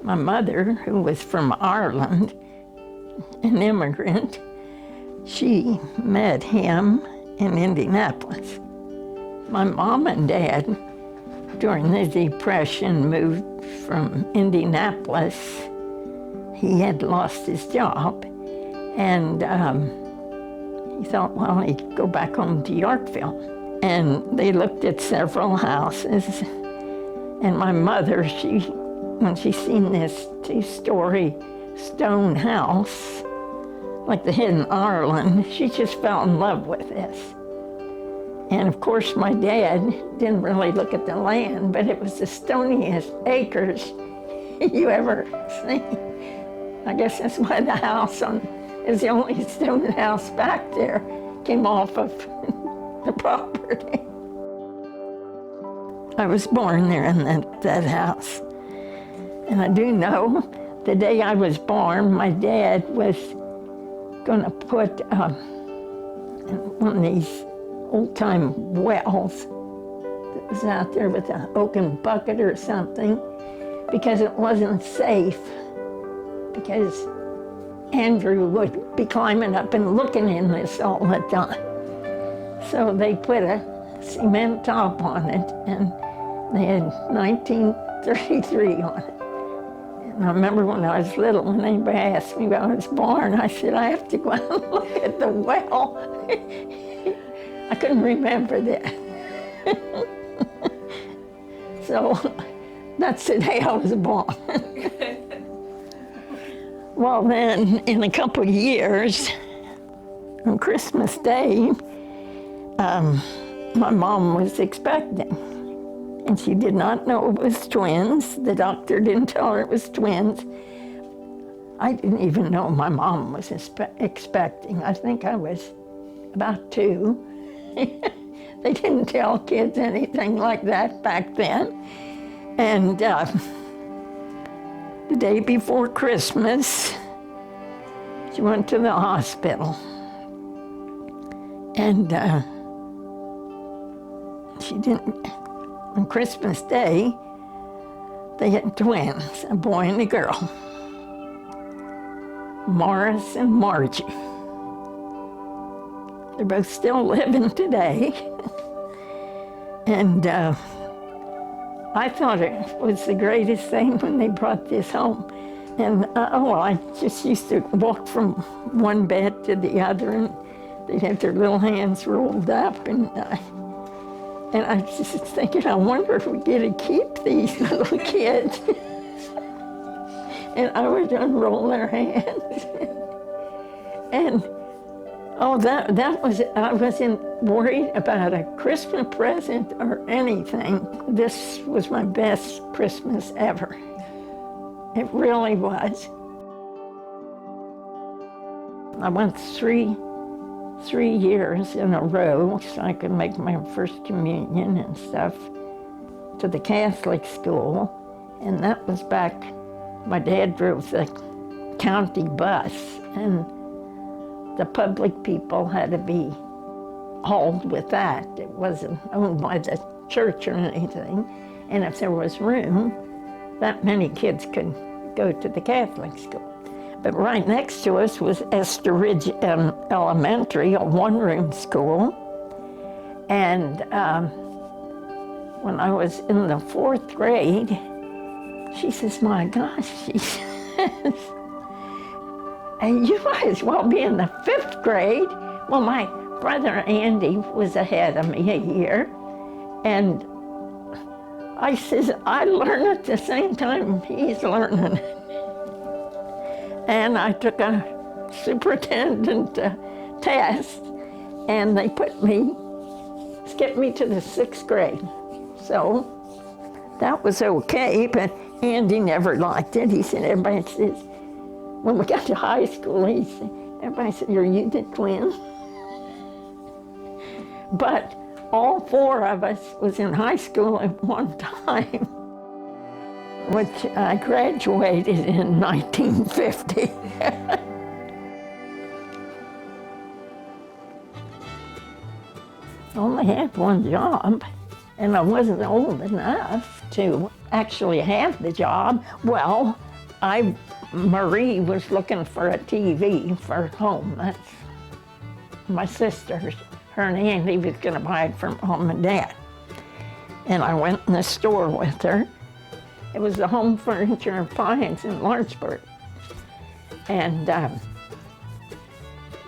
My mother, who was from Ireland, an immigrant, she met him in Indianapolis. My mom and dad, during the Depression, moved from Indianapolis. He had lost his job, and he thought, well, he'd go back home to Yorkville. And they looked at several houses, and my mother, when she seen this 2-story stone house, like they had in Ireland, she just fell in love with this. And of course, my dad didn't really look at the land, but it was the stoniest acres you ever seen. I guess that's why the house is the only stone house back there, came off of the property. I was born there in that house. And I do know the day I was born, my dad was going to put one of these old-time wells that was out there with an oaken bucket or something, because it wasn't safe, because Andrew would be climbing up and looking in this all the time. So they put a cement top on it, and they had 1933 on it. And I remember when I was little, when anybody asked me when I was born, I said, I have to go out and look at the well. I couldn't remember that. So that's the day I was born. Well, then, in a couple of years, on Christmas Day, my mom was expecting, and she did not know it was twins. The doctor didn't tell her it was twins. I didn't even know my mom was expecting. I think I was about 2. They didn't tell kids anything like that back then. And the day before Christmas, she went to the hospital. And she didn't, on Christmas Day, they had twins, a boy and a girl, Morris and Margie. They're both still living today. And I thought it was the greatest thing when they brought this home. And I just used to walk from one bed to the other, and they'd have their little hands rolled up. And I was just thinking, I wonder if we get to keep these little kids. And I would unroll their hands. And that was, I wasn't worried about a Christmas present or anything. This was my best Christmas ever. It really was. I went three years in a row so I could make my first communion and stuff to the Catholic school. And that was back, my dad drove the county bus, and the public people had to be hauled with that. It wasn't owned by the church or anything. And if there was room, that many kids could go to the Catholic school. But right next to us was Esther Ridge Elementary, a one-room school. And when I was in the 4th grade, she says, my gosh, she says, and you might as well be in the 5th grade. Well, my brother Andy was ahead of me a year. And I says, I learn at the same time he's learning. And I took a superintendent test, and they skipped me to the 6th grade. So that was okay, but Andy never liked it. He said, everybody says, when we got to high school, everybody said, are you the twin? But all 4 of us was in high school at one time, which I graduated in 1950. I only had one job, and I wasn't old enough to actually have the job. Well, Marie was looking for a TV for home. That's my sister's. Her and Andy was going to buy it from Mom and Dad. And I went in the store with her. It was the Home Furniture and Appliance in Lawrenceburg. And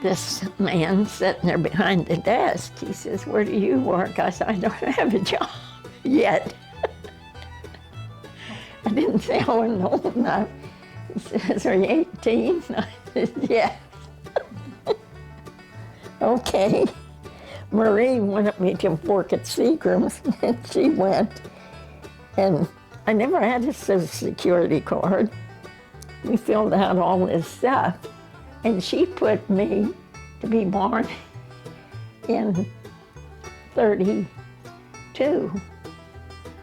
this man sitting there behind the desk, he says, "Where do you work?" I said, "I don't have a job yet." I didn't say I wasn't old enough. He says, "Are you 18? I said, "Yes." Okay. Marie wanted me to work at Seagram's, and she went. And I never had a Social Security card. We filled out all this stuff, and she put me to be born in 32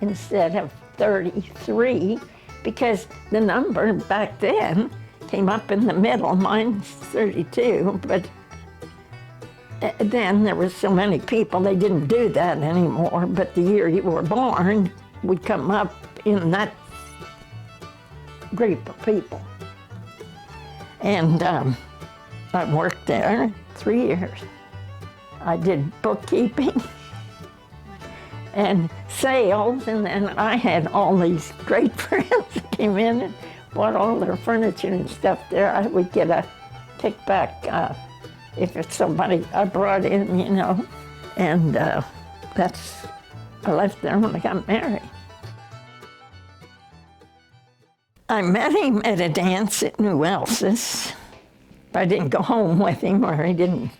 instead of 33, because the number back then came up in the middle. Mine's 32, but then there was so many people, they didn't do that anymore, but the year you were born would come up in that group of people. And I worked there 3 years. I did bookkeeping and sales, and then I had all these great friends that came in and bought all their furniture and stuff there. I would get a kickback if it's somebody I brought in, you know, and I left there when I got married. I met him at a dance at New Elsa's. I didn't go home with him, or he didn't,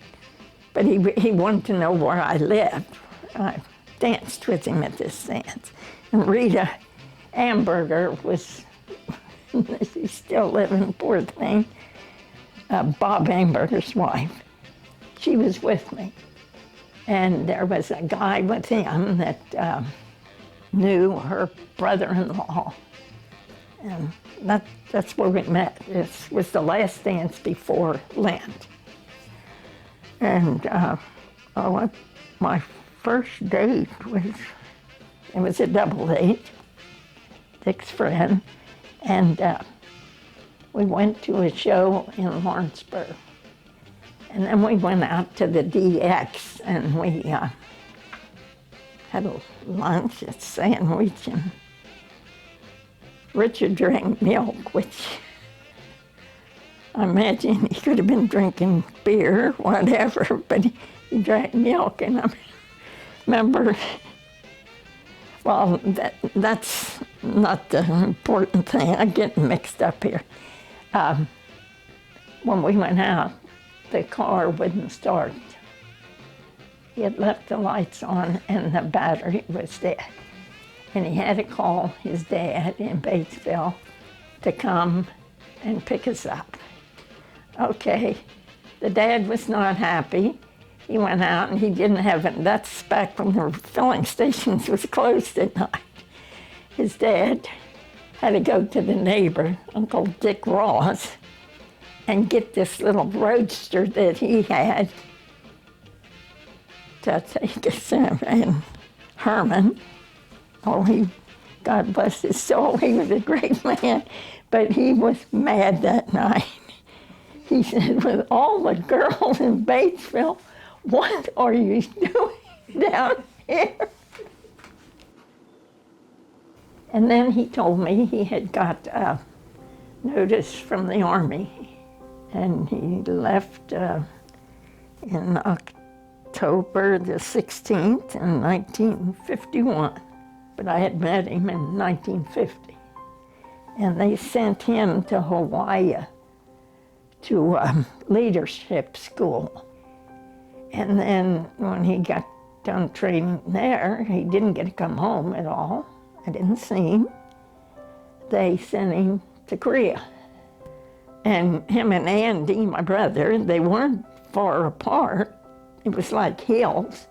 but he wanted to know where I lived. I danced with him at this dance. And Rita Amberger was, she's still living, poor thing, Bob Amberger's wife. She was with me. And there was a guy with him that knew her brother-in-law. And that's where we met. This was the last dance before Lent. And my first date was a double date, Dick's friend, and we went to a show in Lawrenceburg. And then we went out to the DX, and we had a lunch, a sandwich, and Richard drank milk, which I imagine he could have been drinking beer, whatever, but he drank milk. And I remember, well, that's not the important thing. I'm getting mixed up here. When we went out, the car wouldn't start. He had left the lights on and the battery was dead. And he had to call his dad in Batesville to come and pick us up. Okay, the dad was not happy. He went out and he didn't have it. That's back when the filling stations was closed at night. His dad had to go to the neighbor, Uncle Dick Ross, and get this little roadster that he had to take us in. And Herman, God bless his soul, he was a great man, but he was mad that night. He said, "With all the girls in Batesville, what are you doing down here?" And then he told me he had got a notice from the Army, and he left in October the 16th in 1951. But I had met him in 1950. And they sent him to Hawaii to leadership school. And then when he got done training there, he didn't get to come home at all. I didn't see him. They sent him to Korea. And him and Andy, my brother, they weren't far apart. It was like hills.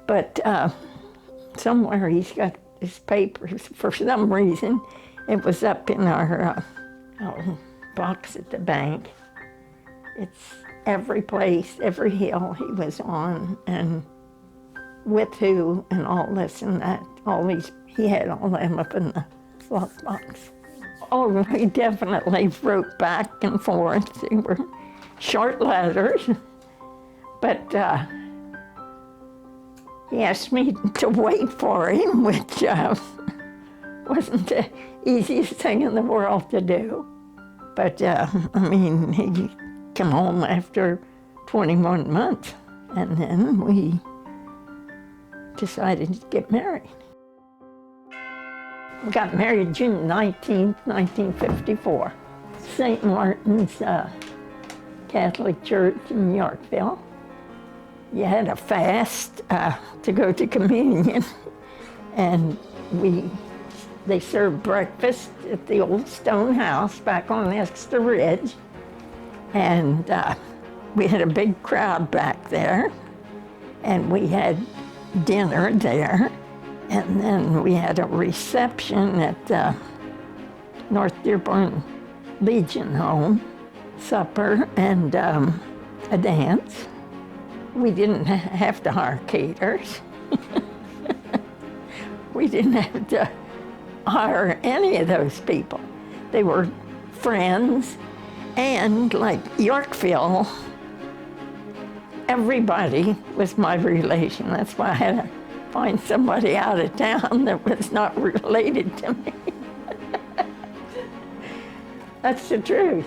But somewhere he's got his papers. For some reason, it was up in our box at the bank. It's every place, every hill he was on, and with who, and all this and that. All these, he had all them up in the lockbox. Oh, we definitely wrote back and forth. They were short letters, but he asked me to wait for him, which wasn't the easiest thing in the world to do. But I mean, he came home after 21 months, and then we decided to get married. We got married June 19th, 1954. St. Martin's Catholic Church in Yorkville. You had a fast to go to communion, and they served breakfast at the old stone house back on Exeter Ridge, and we had a big crowd back there, and we had dinner there. And then we had a reception at North Dearborn Legion Home, supper, and a dance. We didn't have to hire caterers. We didn't have to hire any of those people. They were friends, and like Yorkville, everybody was my relation. That's why I had to find somebody out of town that was not related to me. That's the truth.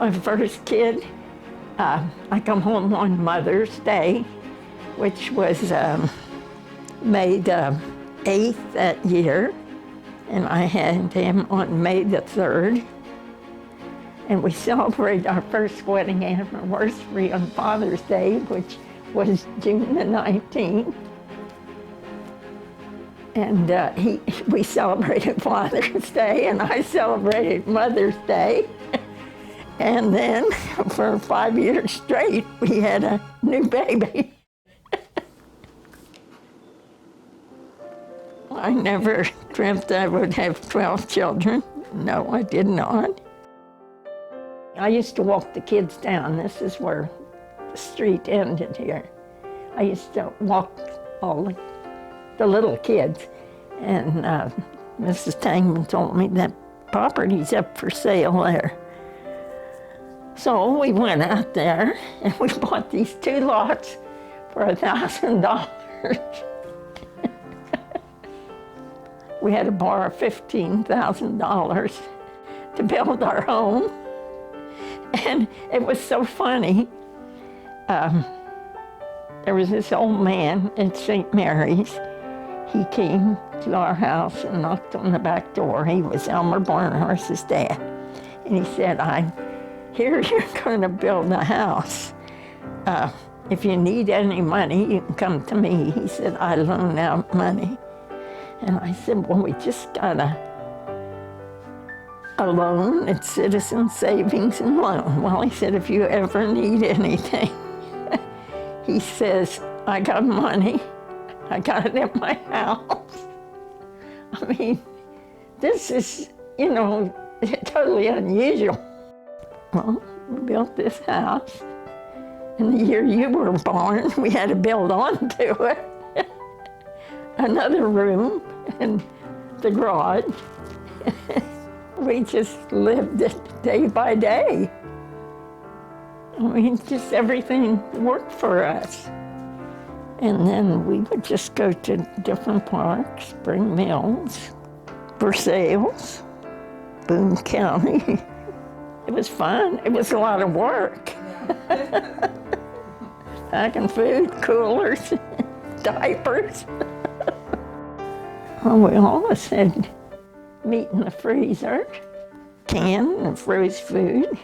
My first kid, I come home on Mother's Day, which was May the 8th that year, and I had him on May the 3rd. And we celebrated our first wedding anniversary on Father's Day, which was June the 19th. And we celebrated Father's Day, and I celebrated Mother's Day. And then for 5 years straight, we had a new baby. I never dreamt I would have 12 children. No, I did not. I used to walk the kids down. This is where the street ended here. I used to walk all the little kids, and Mrs. Tangman told me that property's up for sale there. So we went out there and we bought these 2 lots for $1,000. We had to borrow $15,000 to build our home. And it was so funny. There was this old man at St. Mary's. He came to our house and knocked on the back door. He was Elmer Barnhorse's dad. And he said, I hear you're going to build a house. If you need any money, you can come to me. He said, I loan out money. And I said, well, we just got a loan at Citizen Savings and Loan. Well, he said, if you ever need anything, he says, I got money. I got it at my house. I mean, this is, totally unusual. Well, we built this house. And the year you were born, we had to build onto it. Another room and the garage. We just lived it day by day. I mean, just everything worked for us. And then we would just go to different parks, Spring Mills, Versailles, Boone County. It was fun. It was a lot of work. Packing food, coolers, diapers. Well, we always had meat in the freezer, canned and froze food.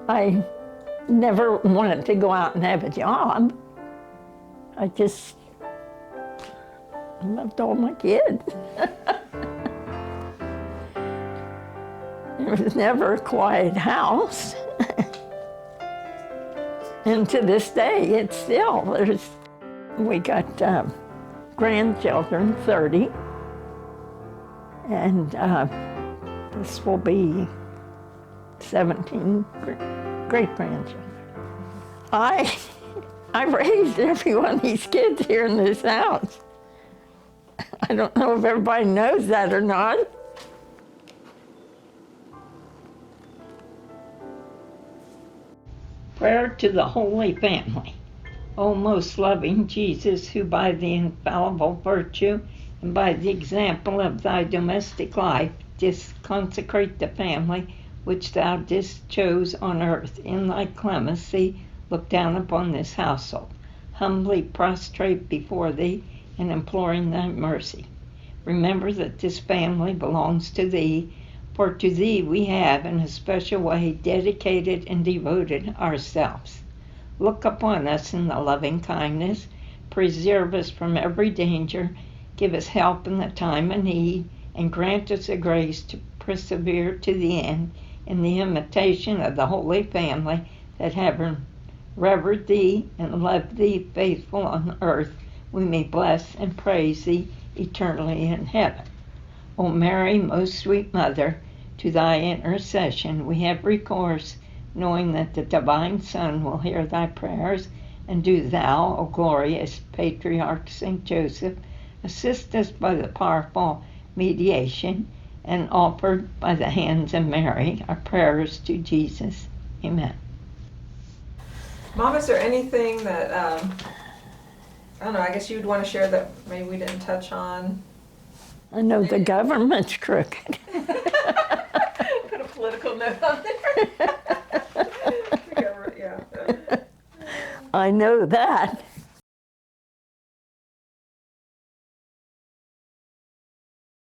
I never wanted to go out and have a job. I just loved all my kids. There was never a quiet house. And to this day, it's still, we got grandchildren, 30. And this will be 17 great-grandchildren. I raised every one of these kids here in this house. I don't know if everybody knows that or not. Prayer to the Holy Family. O most loving Jesus, who by the infallible virtue and by the example of thy domestic life didst consecrate the family which thou didst chose on earth, in thy clemency look down upon this household, humbly prostrate before thee and imploring thy mercy. Remember that this family belongs to thee, for to thee we have in a special way dedicated and devoted ourselves. Look upon us in the loving kindness, preserve us from every danger, give us help in the time of need, and grant us the grace to persevere to the end in the imitation of the Holy Family that have revered thee and loved thee faithful on earth, we may bless and praise thee eternally in heaven. O Mary, most sweet Mother, to thy intercession we have recourse, knowing that the divine Son will hear thy prayers, and do thou, O glorious Patriarch St. Joseph, assist us by the powerful mediation and offered by the hands of Mary our prayers to Jesus. Amen. Mom, is there anything that, I don't know, I guess you'd want to share that maybe we didn't touch on? I know the government's crooked. Put a political note on there. Yeah. I know that.